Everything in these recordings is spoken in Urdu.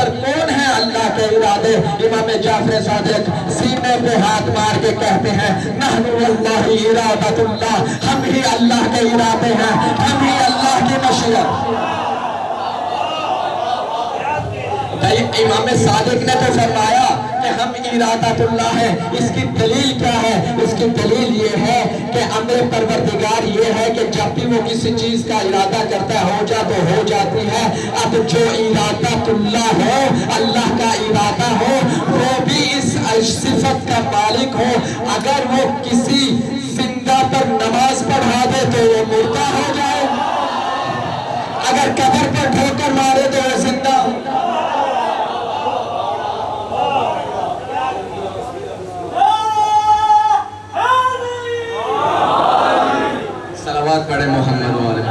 پر کون ہے اللہ کے ارادے؟ امام جعفر صادق سینے پہ ہاتھ مار کے کہتے ہیں نحن واللہ ارادت اللہ، ہم ہی اللہ کے ارادے ہیں، ہم ہی اللہ کی مشیت۔ امام صادق نے تو فرمایا کہ ہم ارادت اللہ ہے، اس کی دلیل کیا ہے؟ اس کی دلیل یہ ہے کہ امر پروردگار یہ ہے کہ جب بھی وہ کسی چیز کا ارادہ کرتا ہے ہو جا تو ہو جاتی ہے۔ اب جو ارادت اللہ ہو، اللہ کا ارادہ ہو، وہ بھی اس صفت کا مالک ہو۔ اگر وہ کسی زندہ پر نماز پڑھا دے تو وہ مردہ ہو جائے، اگر قبر پر ٹھوکر مارے تو وہ زندہ ہو۔ صلوات پڑھے محمد والے۔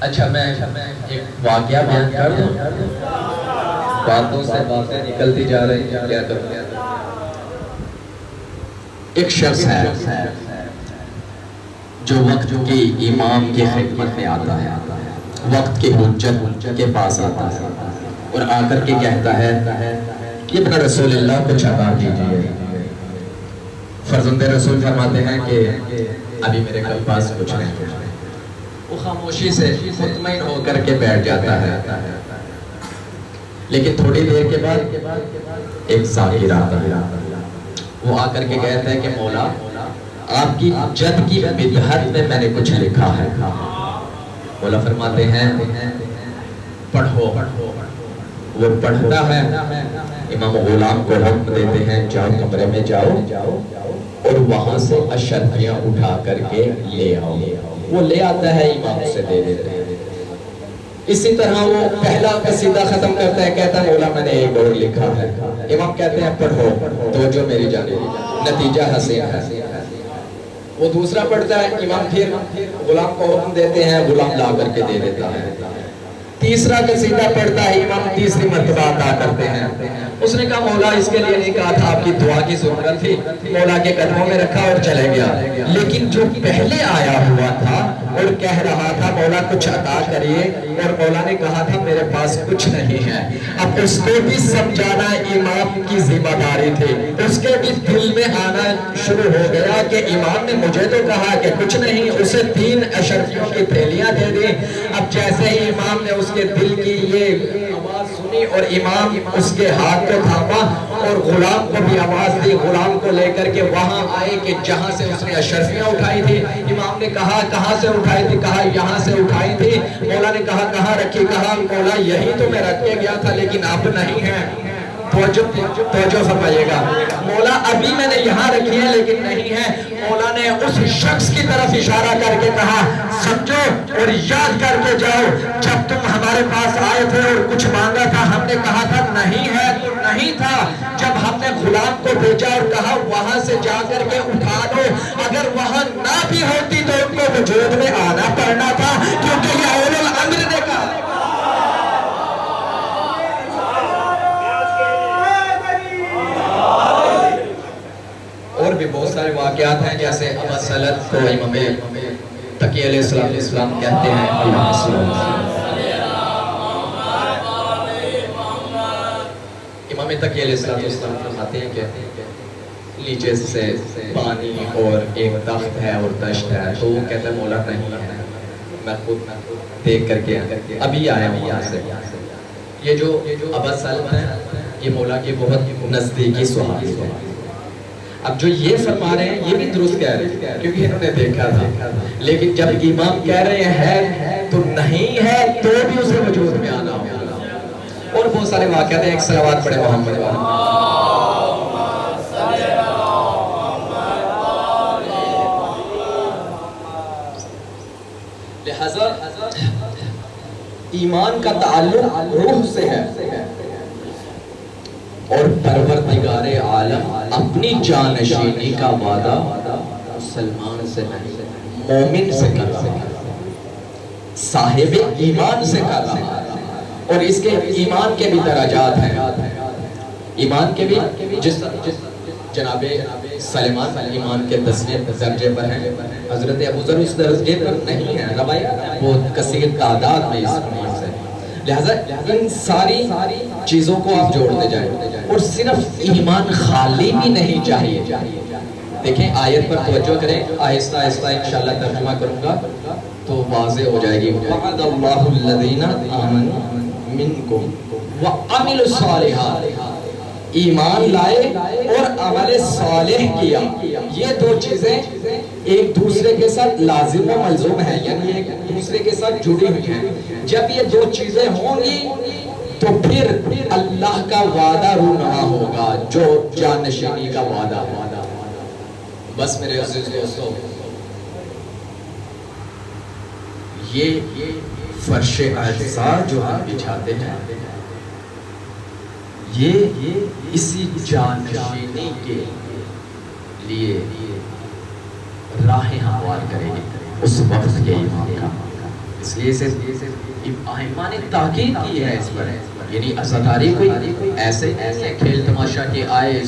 اچھا میں ایک واقعہ بیان کر دوں، باتوں سے باتیں نکلتی جا رہی ہیں، کیا کروں؟ ایک شخص ہے جو وقت کی امام کی خدمت میں آتا ہے، وقت کی حجت کے پاس آتا ہے اور آ کر کے کہتا ہے کہ ابن رسول اللہ کو عطا دیجیے۔ فرزند رسول فرماتے ہیں کہ ابھی میرے پاس کچھ نہیں۔ وہ خاموشی سے مطمئن ہو کر کے بیٹھ جاتا ہے، لیکن تھوڑی دیر کے بعد ایک ذاکر آتا ہے، وہ آ کر کے کہتا ہے کہ مولا آپ کی جد کی بدعت میں میں نے کچھ لکھا ہے۔ مولا فرماتے ہیں پڑھو۔ وہ پڑھتا ہے، امام غلام کو حکم دیتے ہیں جاؤ کمرے میں جاؤ اور وہاں سے اشرفیاں اٹھا کر کے لے آؤ۔ وہ لے آتا ہے، امام سے دے دیتے ہیں۔ اسی طرح وہ پہلا قصیدہ ختم کرتا ہے، کہتا ہے مولا میں نے ایک اور لکھا ہے۔ امام کہتے ہیں پڑھو، توجہ میری جانب، نتیجہ حسین ہے۔ وہ دوسرا پڑھتا ہے، امام پھر غلام کو حکم دیتے ہیں، غلام لا کر کے دے دیتا ہے۔ تیسرا قصیدہ پڑھتا ہے، امام تیسری مرتبہ عطا کرتے ہیں۔ اس نے کہا مولا اس کے لیے نہیں کہا تھا، آپ کی دعا کی ضرورت تھی، مولا کے قدموں میں رکھا اور چلے گیا۔ لیکن جو پہلے آیا ہوا تھا اور کہہ رہا تھا مولا کچھ عطا کریے، اور مولا نے کہا تھا میرے پاس کچھ نہیں ہے، اب اس کو بھی سمجھانا امام کی ذمہ داری تھی۔ اس کے بھی دل میں آنا شروع ہو گیا کہ امام نے مجھے تو کہا کہ کچھ نہیں، اسے 3 اشرفیوں کی تھیلیاں دے دی۔ اب جیسے ہی امام نے اس کے دل کی یہ آواز سنی اور امام اس کے ہاتھ کو تھاما اور غلام کو بھی آواز دی، غلام کو لے کر کے وہاں آئے کہ جہاں سے اس نے اشرفیاں اٹھائی تھی۔ امام نے کہا کہاں سے اٹھائی تھی؟ کہا یہاں سے اٹھائی تھی۔ مولا نے کہا کہاں رکھی؟ کہا مولا یہی تو میں رکھ کے گیا تھا لیکن اب نہیں ہے۔ توجہ فرمائیے گا، مولا ابھی میں نے یہاں رکھی ہے لیکن نہیں ہے۔ مولا نے اس شخص کی طرف اشارہ کر کے کہا سمجھو اور یاد کر کے جاؤ، جب تم ہمارے پاس آئے تھے اور کچھ مانگا تھا ہم نے کہا تھا نہیں ہے تو نہیں تھا۔ جب ہم نے غلام کو بھیجا اور کہا وہاں سے جا کر کے اٹھا دو، اگر وہاں نہ بھی ہوتی تو ان کو وجود میں آنا پڑنا تھا، کیونکہ یہ اول الامر نے کہا۔ اور بھی بہت سارے واقعات ہیں، جیسے ابا سلط کو امام تقی علیہ السلام کہتے ہیں۔ امام تقی علیہ السلام فرماتے ہیں کہ نیچے سے پانی اور ایک درخت ہے اور دشت ہے، تو وہ کہتا ہے مولا نہیں ہے، میں خود دیکھ کر کے ابھی آیا ہوں یہاں سے۔ یہ جو ابا سلط ہے یہ مولا کی بہت نزدیکی صحابی ہے۔ اب جو یہ فرما رہے ہیں یہ بھی درست کہہ رہے ہیں کیونکہ انہوں نے دیکھا تھا، لیکن جب امام کہہ رہے ہیں تو نہیں ہے تو بھی اسے وجود میں آنا ہوگا۔ اور بہت سارے واقعات ہیں، ایک صلوات پڑھے محمد والا۔ لہذا ایمان کا تعلق روح سے ہے اور پروردگار عالم اپنی جانشینی کا وعدہ مسلمان سے نہیں مومن سے کر رہا ہے، صاحب ایمان سے کر رہا ہے۔ اور اس کے ایمان کے بھی درجات ہیں، ایمان کے بھی جس جناب سلیمان ایمان کے 10ویں درجے پر ہیں، حضرت ابو ذر اس درجے پر نہیں ہیں، روایات وہ کثیر تعداد میں اس ایمان سے، لہذا ان ساری چیزوں کو آپ جوڑتے جائیں، اور صرف ایمان خالی بھی نہیں چاہیے۔ دیکھیں آیت پر توجہ کریں، آہستہ آہستہ انشاءاللہ ترجمہ کروں گا تو واضح ہو جائے گی۔ وَعَدَ اللَّهُ الَّذِينَ آمَنُوا مِنْكُمْ وَعَمِلُوا الصَّالِحَاتِ، ایمان لائے اور عمل صالح کیا، یہ دو چیزیں ایک دوسرے کے ساتھ لازم و ملزوم ہیں، یعنی ایک دوسرے کے ساتھ جڑی ہوئی ہیں۔ جب یہ دو چیزیں ہوں گی تو پھر اللہ کا وعدہ رونما ہوگا، جو جانشینی کا وعدہ ہے۔ بس میرے عزیز دوستو، یہ فرش اعتزار جو ہم بچھاتے ہیں، یہ اسی جانشینی کے لیے راہیں ہموار کرے گی اس وقت کے ایمان کا۔ اس لیے سے ائمہ نے تاکید کی ہے اس پر، یعنی عزاداری کوئی ایسے کھیل تماشا کے آئے